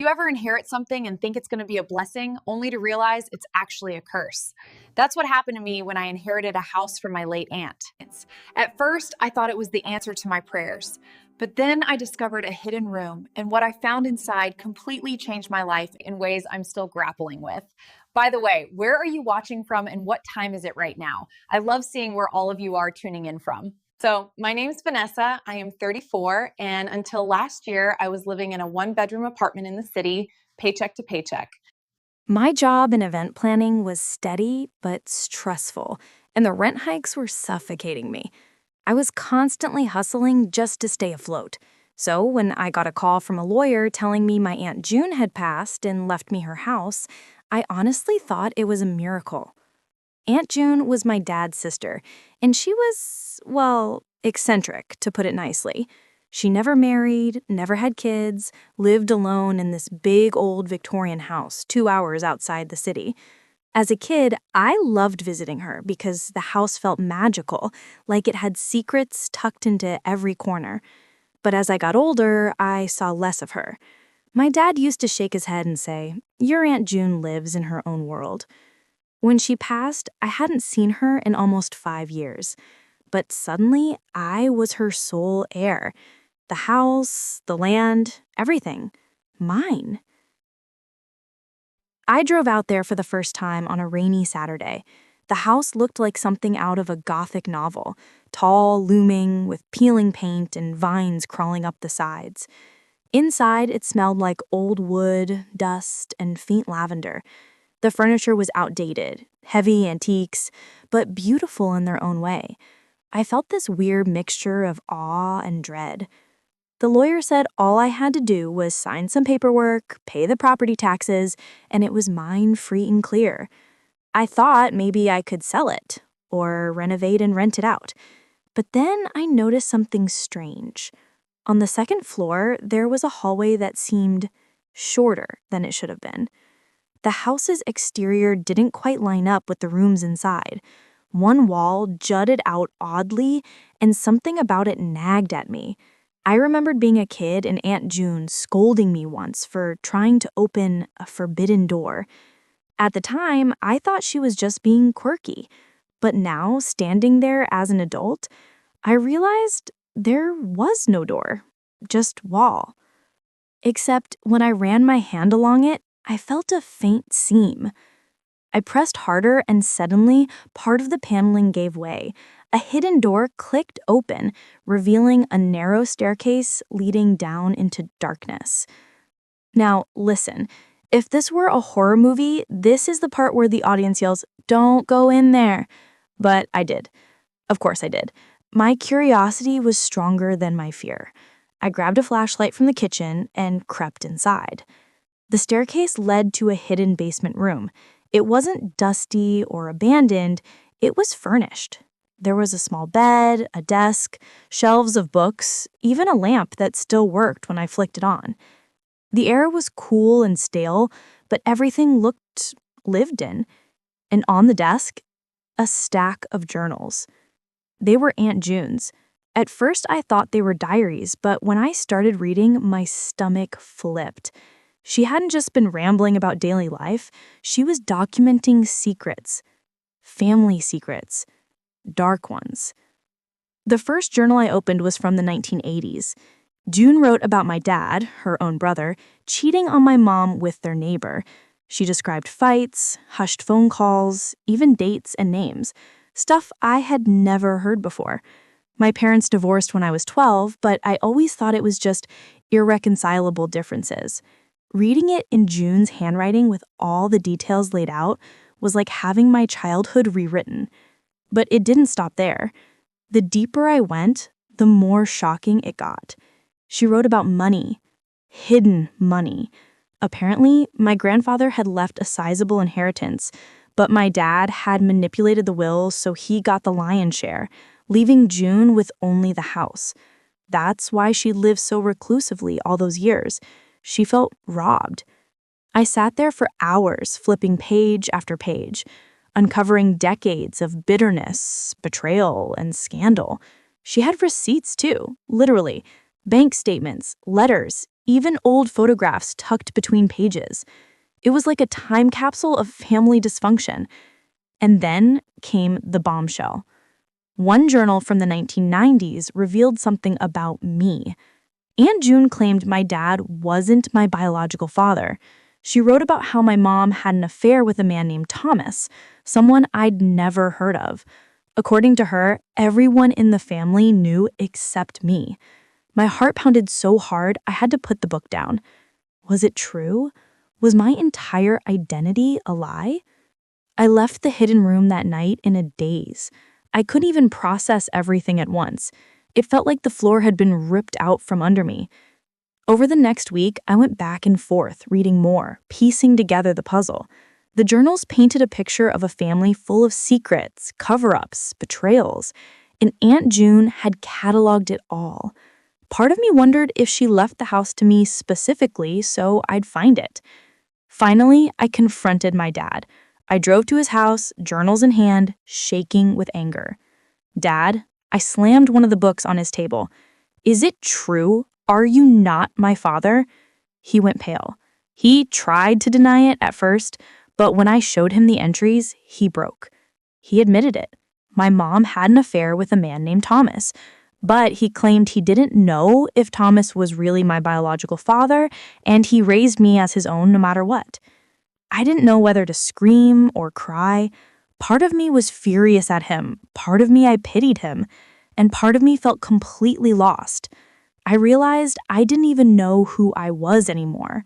You ever inherit something and think it's going to be a blessing, only to realize it's actually a curse? That's what happened to me when I inherited a house from my late aunt. At first, I thought it was the answer to my prayers, but then I discovered a hidden room, and what I found inside completely changed my life in ways I'm still grappling with. By the way, where are you watching from and what time is it right now? I love seeing where all of you are tuning in from. So, my name's Vanessa. I am 34, and until last year, I was living in a one-bedroom apartment in the city, paycheck to paycheck. My job in event planning was steady but stressful, and the rent hikes were suffocating me. I was constantly hustling just to stay afloat. So, when I got a call from a lawyer telling me my Aunt June had passed and left me her house, I honestly thought it was a miracle. Aunt June was my dad's sister, and she was, well, eccentric, to put it nicely. She never married, never had kids, lived alone in this big old Victorian house 2 hours outside the city. As a kid, I loved visiting her because the house felt magical, like it had secrets tucked into every corner. But as I got older, I saw less of her. My dad used to shake his head and say, "Your Aunt June lives in her own world." When she passed, I hadn't seen her in almost 5 years. But suddenly, I was her sole heir. The house, the land, everything. Mine. I drove out there for the first time on a rainy Saturday. The house looked like something out of a Gothic novel, tall, looming, with peeling paint and vines crawling up the sides. Inside, it smelled like old wood, dust, and faint lavender. The furniture was outdated, heavy antiques, but beautiful in their own way. I felt this weird mixture of awe and dread. The lawyer said all I had to do was sign some paperwork, pay the property taxes, and it was mine free and clear. I thought maybe I could sell it, or renovate and rent it out. But then I noticed something strange. On the second floor, there was a hallway that seemed shorter than it should have been. The house's exterior didn't quite line up with the rooms inside. One wall jutted out oddly, and something about it nagged at me. I remembered being a kid and Aunt June scolding me once for trying to open a forbidden door. At the time, I thought she was just being quirky. But now, standing there as an adult, I realized there was no door, just wall. Except when I ran my hand along it, I felt a faint seam. I pressed harder and suddenly, part of the paneling gave way. A hidden door clicked open, revealing a narrow staircase leading down into darkness. Now, listen, if this were a horror movie, this is the part where the audience yells, "Don't go in there." But I did. Of course I did. My curiosity was stronger than my fear. I grabbed a flashlight from the kitchen and crept inside. The staircase led to a hidden basement room. It wasn't dusty or abandoned, it was furnished. There was a small bed, a desk, shelves of books, even a lamp that still worked when I flicked it on. The air was cool and stale, but everything looked lived in. And on the desk, a stack of journals. They were Aunt June's. At first, I thought they were diaries, but when I started reading, my stomach flipped. She hadn't just been rambling about daily life, she was documenting secrets. Family secrets. Dark ones. The first journal I opened was from the 1980s. June wrote about my dad, her own brother, cheating on my mom with their neighbor. She described fights, hushed phone calls, even dates and names. Stuff I had never heard before. My parents divorced when I was 12, but I always thought it was just irreconcilable differences. Reading it in June's handwriting with all the details laid out was like having my childhood rewritten. But it didn't stop there. The deeper I went, the more shocking it got. She wrote about money. Hidden money. Apparently, my grandfather had left a sizable inheritance, but my dad had manipulated the will so he got the lion's share, leaving June with only the house. That's why she lived so reclusively all those years. She felt robbed. I sat there for hours, flipping page after page, uncovering decades of bitterness, betrayal, and scandal. She had receipts too, literally. Bank statements, letters, even old photographs tucked between pages. It was like a time capsule of family dysfunction. And then came the bombshell. One journal from the 1990s revealed something about me. Aunt June claimed my dad wasn't my biological father. She wrote about how my mom had an affair with a man named Thomas, someone I'd never heard of. According to her, everyone in the family knew except me. My heart pounded so hard I had to put the book down. Was it true? Was my entire identity a lie? I left the hidden room that night in a daze. I couldn't even process everything at once. It felt like the floor had been ripped out from under me. Over the next week, I went back and forth, reading more, piecing together the puzzle. The journals painted a picture of a family full of secrets, cover-ups, betrayals, and Aunt June had cataloged it all. Part of me wondered if she left the house to me specifically so I'd find it. Finally, I confronted my dad. I drove to his house, journals in hand, shaking with anger. "Dad," I slammed one of the books on his table. "Is it true? Are you not my father?" He went pale. He tried to deny it at first, but when I showed him the entries, he broke. He admitted it. My mom had an affair with a man named Thomas, but he claimed he didn't know if Thomas was really my biological father, and he raised me as his own no matter what. I didn't know whether to scream or cry. Part of me was furious at him, part of me I pitied him, and part of me felt completely lost. I realized I didn't even know who I was anymore.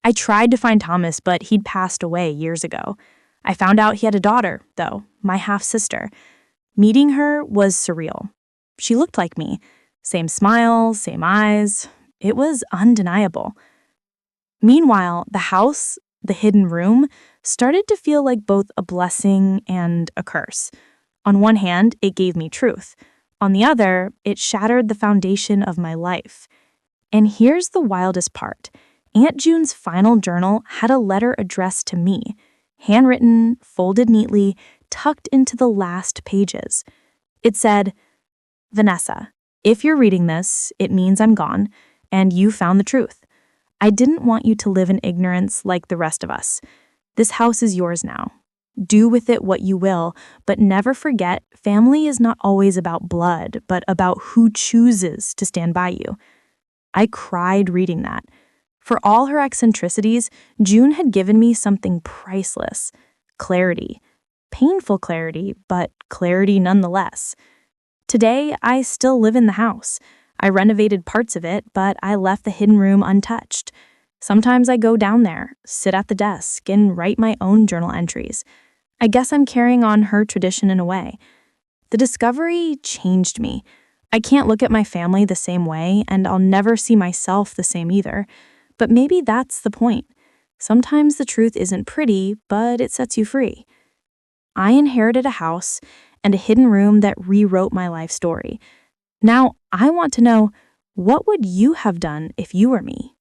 I tried to find Thomas, but he'd passed away years ago. I found out he had a daughter, though, my half-sister. Meeting her was surreal. She looked like me. Same smile, same eyes. It was undeniable. Meanwhile, the house, the hidden room, started to feel like both a blessing and a curse. On one hand, it gave me truth. On the other, it shattered the foundation of my life. And here's the wildest part. Aunt June's final journal had a letter addressed to me, handwritten, folded neatly, tucked into the last pages. It said, "Vanessa, if you're reading this, it means I'm gone, and you found the truth. I didn't want you to live in ignorance like the rest of us. This house is yours now. Do with it what you will, but never forget family is not always about blood, but about who chooses to stand by you." I cried reading that. For all her eccentricities, June had given me something priceless. Clarity. Painful clarity, but clarity nonetheless. Today, I still live in the house. I renovated parts of it, but I left the hidden room untouched. Sometimes I go down there, sit at the desk, and write my own journal entries. I guess I'm carrying on her tradition in a way. The discovery changed me. I can't look at my family the same way, and I'll never see myself the same either. But maybe that's the point. Sometimes the truth isn't pretty, but it sets you free. I inherited a house and a hidden room that rewrote my life story. Now, I want to know, what would you have done if you were me?